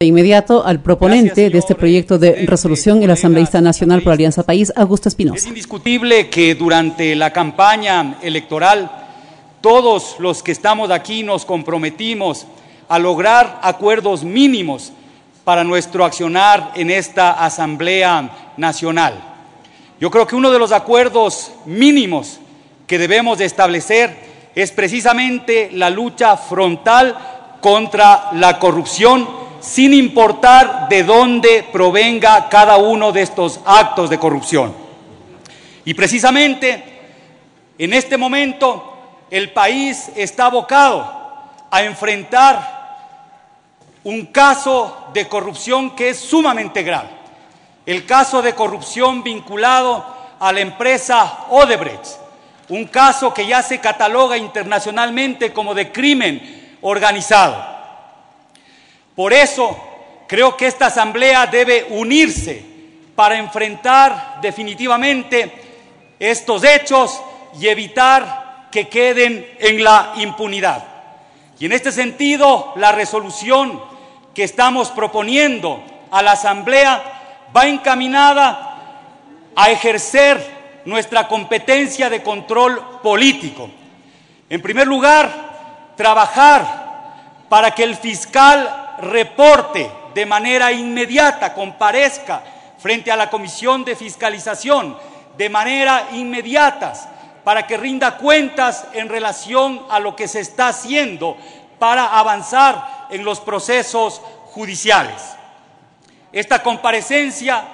De inmediato al proponente de este proyecto de resolución, el asambleísta nacional por Alianza País, Augusto Espinosa. Es indiscutible que durante la campaña electoral todos los que estamos aquí nos comprometimos a lograr acuerdos mínimos para nuestro accionar en esta Asamblea Nacional. Yo creo que uno de los acuerdos mínimos que debemos de establecer es precisamente la lucha frontal contra la corrupción, sin importar de dónde provenga cada uno de estos actos de corrupción. Y precisamente en este momento el país está abocado a enfrentar un caso de corrupción que es sumamente grave. El caso de corrupción vinculado a la empresa Odebrecht, un caso que ya se cataloga internacionalmente como de crimen organizado. Por eso creo que esta Asamblea debe unirse para enfrentar definitivamente estos hechos y evitar que queden en la impunidad. Y en este sentido, la resolución que estamos proponiendo a la Asamblea va encaminada a ejercer nuestra competencia de control político. En primer lugar, trabajar para que el fiscal reporte de manera inmediata, comparezca frente a la Comisión de Fiscalización de manera inmediata, para que rinda cuentas en relación a lo que se está haciendo para avanzar en los procesos judiciales. Esta comparecencia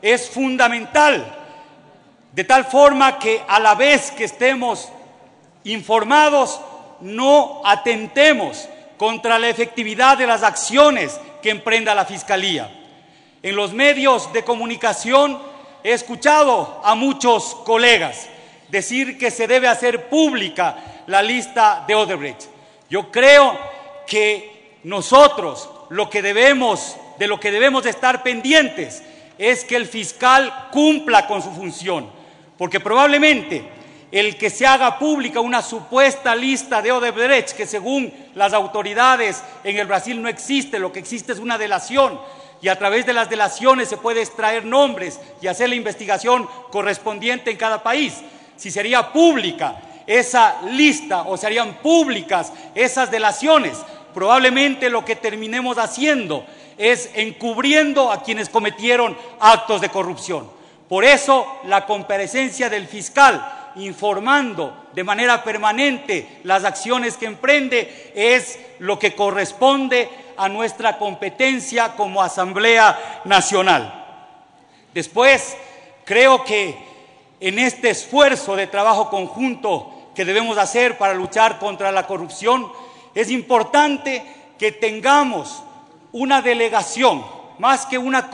es fundamental, de tal forma que a la vez que estemos informados, no atentemos contra la efectividad de las acciones que emprenda la Fiscalía. En los medios de comunicación he escuchado a muchos colegas decir que se debe hacer pública la lista de Odebrecht. Yo creo que nosotros de lo que debemos de estar pendientes es que el fiscal cumpla con su función, porque probablemente el que se haga pública una supuesta lista de Odebrecht, que según las autoridades en el Brasil no existe, lo que existe es una delación, y a través de las delaciones se puede extraer nombres y hacer la investigación correspondiente en cada país. Si sería pública esa lista o serían públicas esas delaciones, probablemente lo que terminemos haciendo es encubriendo a quienes cometieron actos de corrupción. Por eso la comparecencia del fiscal, informando de manera permanente las acciones que emprende, es lo que corresponde a nuestra competencia como Asamblea Nacional. Después, creo que en este esfuerzo de trabajo conjunto que debemos hacer para luchar contra la corrupción, es importante que tengamos una delegación, más que una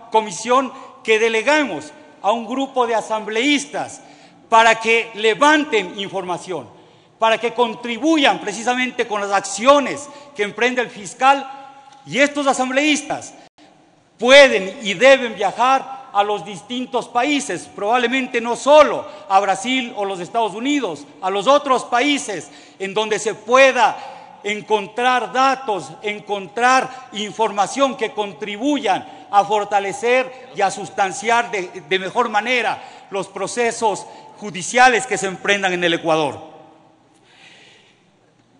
comisión, que deleguemos a un grupo de asambleístas para que levanten información, para que contribuyan precisamente con las acciones que emprende el fiscal, y estos asambleístas pueden y deben viajar a los distintos países, probablemente no solo a Brasil o los Estados Unidos, a los otros países en donde se pueda encontrar datos, encontrar información que contribuyan a fortalecer y a sustanciar de mejor manera los procesos judiciales que se emprendan en el Ecuador.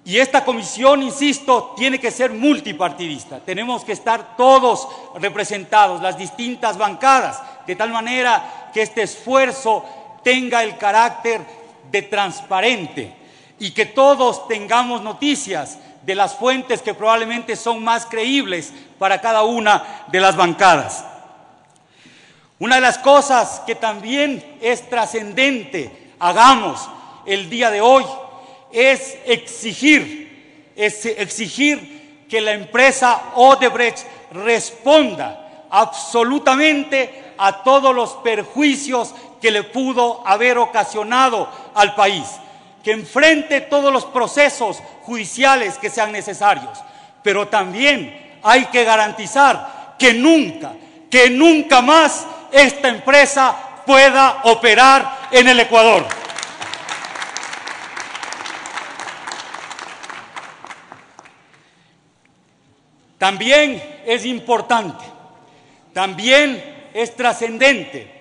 Y esta comisión, insisto, tiene que ser multipartidista. Tenemos que estar todos representados, las distintas bancadas, de tal manera que este esfuerzo tenga el carácter de transparente y que todos tengamos noticias de las fuentes que probablemente son más creíbles para cada una de las bancadas. Una de las cosas que también es trascendente hagamos el día de hoy es exigir que la empresa Odebrecht responda absolutamente a todos los perjuicios que le pudo haber ocasionado al país, que enfrente todos los procesos judiciales que sean necesarios, pero también hay que garantizar que nunca más esta empresa pueda operar en el Ecuador. También es importante, también es trascendente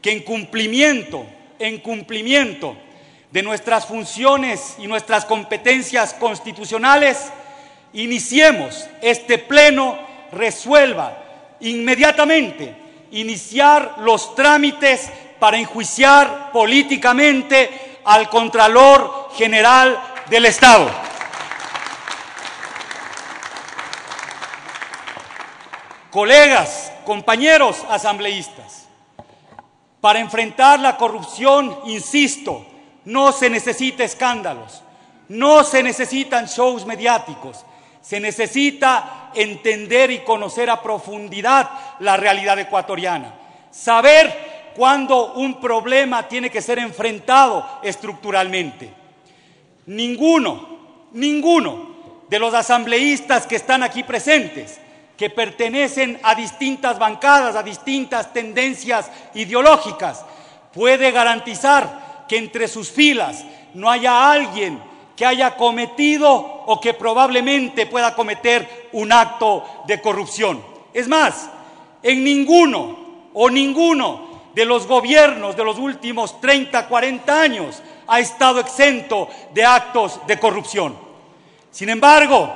que en cumplimiento de nuestras funciones y nuestras competencias constitucionales, iniciemos este pleno, resuelva inmediatamente iniciar los trámites para enjuiciar políticamente al Contralor General del Estado. Colegas, compañeros asambleístas, para enfrentar la corrupción, insisto, no se necesita escándalos, no se necesitan shows mediáticos, se necesita entender y conocer a profundidad la realidad ecuatoriana, saber cuándo un problema tiene que ser enfrentado estructuralmente. Ninguno de los asambleístas que están aquí presentes, que pertenecen a distintas bancadas, a distintas tendencias ideológicas, puede garantizar que entre sus filas no haya alguien que haya cometido o que probablemente pueda cometer un acto de corrupción. Es más, en ninguno de los gobiernos de los últimos 30, 40 años ha estado exento de actos de corrupción. Sin embargo,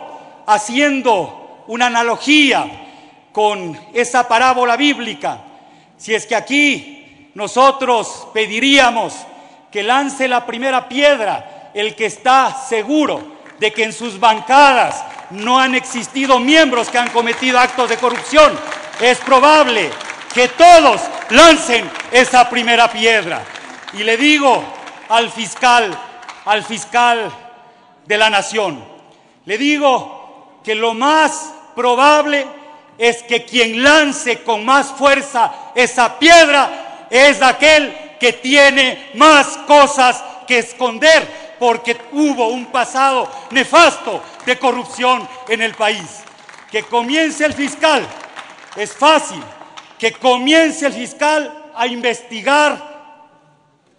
haciendo una analogía con esa parábola bíblica, si es que aquí nosotros pediríamos que lance la primera piedra el que está seguro de que en sus bancadas no han existido miembros que han cometido actos de corrupción, es probable que todos lancen esa primera piedra. Y le digo al fiscal de la Nación, le digo que lo más probable es que quien lance con más fuerza esa piedra es aquel que tiene más cosas que esconder, porque hubo un pasado nefasto de corrupción en el país. Que comience el fiscal, es fácil, que comience el fiscal a investigar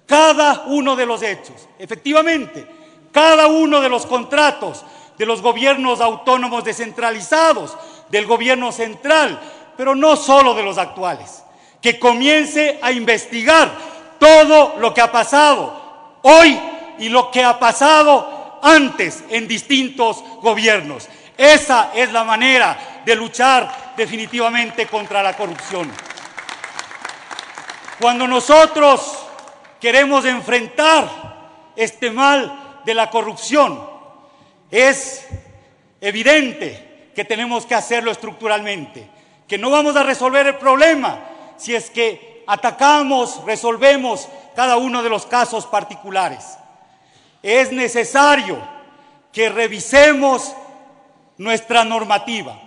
cada uno de los hechos. Efectivamente, cada uno de los contratos de los gobiernos autónomos descentralizados, del gobierno central, pero no solo de los actuales. Que comience a investigar todo lo que ha pasado hoy y lo que ha pasado antes en distintos gobiernos. Esa es la manera de luchar definitivamente contra la corrupción. Cuando nosotros queremos enfrentar este mal de la corrupción, es evidente que tenemos que hacerlo estructuralmente, que no vamos a resolver el problema si es que atacamos, resolvemos cada uno de los casos particulares. Es necesario que revisemos nuestra normativa,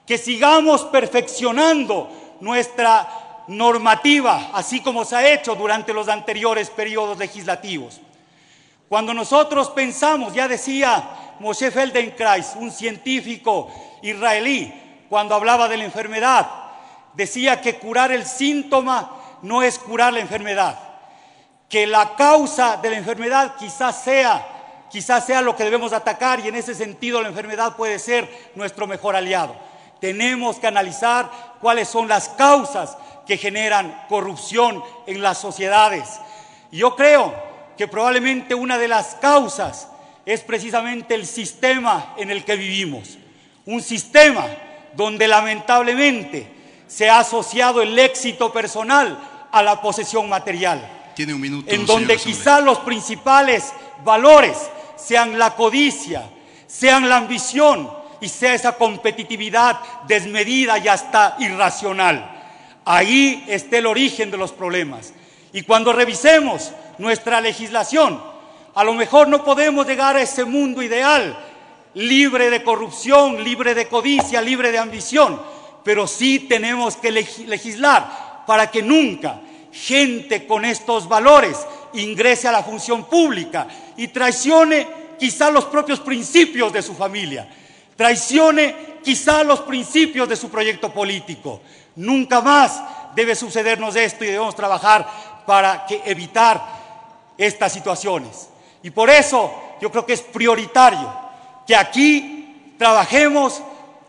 que sigamos perfeccionando nuestra normativa, así como se ha hecho durante los anteriores periodos legislativos. Cuando nosotros pensamos, ya decía Moshe Feldenkrais, un científico israelí, cuando hablaba de la enfermedad, decía que curar el síntoma no es curar la enfermedad, que la causa de la enfermedad quizás sea lo que debemos atacar, y en ese sentido la enfermedad puede ser nuestro mejor aliado. Tenemos que analizar cuáles son las causas que generan corrupción en las sociedades. Y yo creo que probablemente una de las causas es precisamente el sistema en el que vivimos. Un sistema donde lamentablemente se ha asociado el éxito personal a la posesión material. Tiene un minuto, en donde quizás los principales valores sean la codicia, sean la ambición y sea esa competitividad desmedida y hasta irracional. Ahí está el origen de los problemas. Y cuando revisemos nuestra legislación, a lo mejor no podemos llegar a ese mundo ideal, libre de corrupción, libre de codicia, libre de ambición, pero sí tenemos que legislar para que nunca gente con estos valores ingrese a la función pública y traicione quizá los propios principios de su familia, traicione quizá los principios de su proyecto político. Nunca más debe sucedernos esto y debemos trabajar para evitar estas situaciones. Y por eso yo creo que es prioritario que aquí trabajemos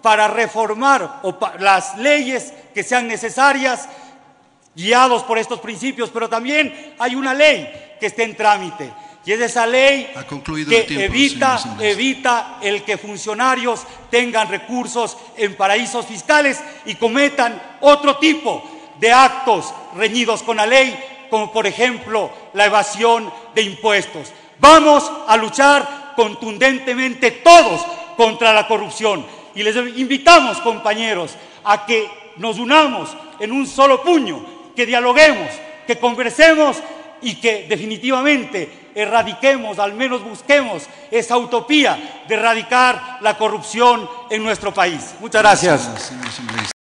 para reformar las leyes que sean necesarias, guiados por estos principios, pero también hay una ley que está en trámite, y es esa ley que evita el que funcionarios tengan recursos en paraísos fiscales y cometan otro tipo de actos reñidos con la ley, como por ejemplo la evasión de impuestos. Vamos a luchar contundentemente todos contra la corrupción y les invitamos, compañeros, a que nos unamos en un solo puño, que dialoguemos, que conversemos y que definitivamente erradiquemos, al menos busquemos esa utopía de erradicar la corrupción en nuestro país. Muchas gracias.